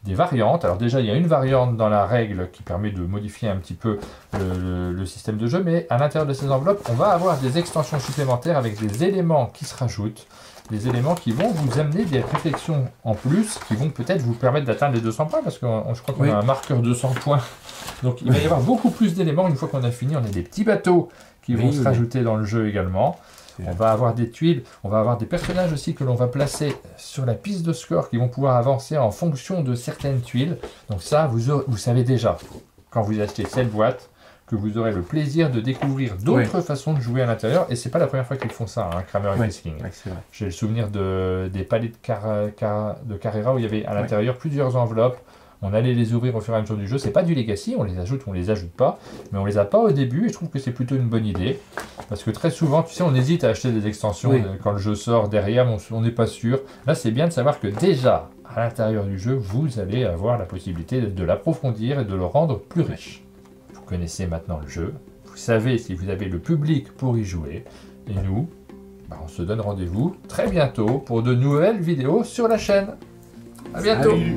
des variantes. Alors déjà, il y a une variante dans la règle qui permet de modifier un petit peu le système de jeu, mais à l'intérieur de ces enveloppes, on va avoir des extensions supplémentaires avec des éléments qui se rajoutent, des éléments qui vont vous amener des réflexions en plus, qui vont peut-être vous permettre d'atteindre les 200 points, parce que je crois qu'on a un marqueur 200 points. Donc il va y avoir beaucoup plus d'éléments une fois qu'on a fini. On a des petits bateaux qui vont se rajouter dans le jeu également. On va avoir des tuiles, on va avoir des personnages aussi que l'on va placer sur la piste de score qui vont pouvoir avancer en fonction de certaines tuiles. Donc ça, vous savez déjà, quand vous achetez cette boîte, que vous aurez le plaisir de découvrir d'autres façons de jouer à l'intérieur. Et c'est pas la première fois qu'ils font ça, hein, Kramer et Frisking. J'ai le souvenir des palais de Carrera où il y avait à l'intérieur plusieurs enveloppes. On allait les ouvrir au fur et à mesure du jeu. C'est pas du Legacy, on les ajoute ou on les ajoute pas, mais on les a pas au début et je trouve que c'est plutôt une bonne idée. Parce que très souvent, tu sais, on hésite à acheter des extensions quand le jeu sort derrière, on n'est pas sûr. Là, c'est bien de savoir que déjà, à l'intérieur du jeu, vous allez avoir la possibilité de l'approfondir et de le rendre plus riche. Vous connaissez maintenant le jeu, vous savez si vous avez le public pour y jouer, et nous, on se donne rendez-vous très bientôt pour de nouvelles vidéos sur la chaîne. À bientôt. Salut.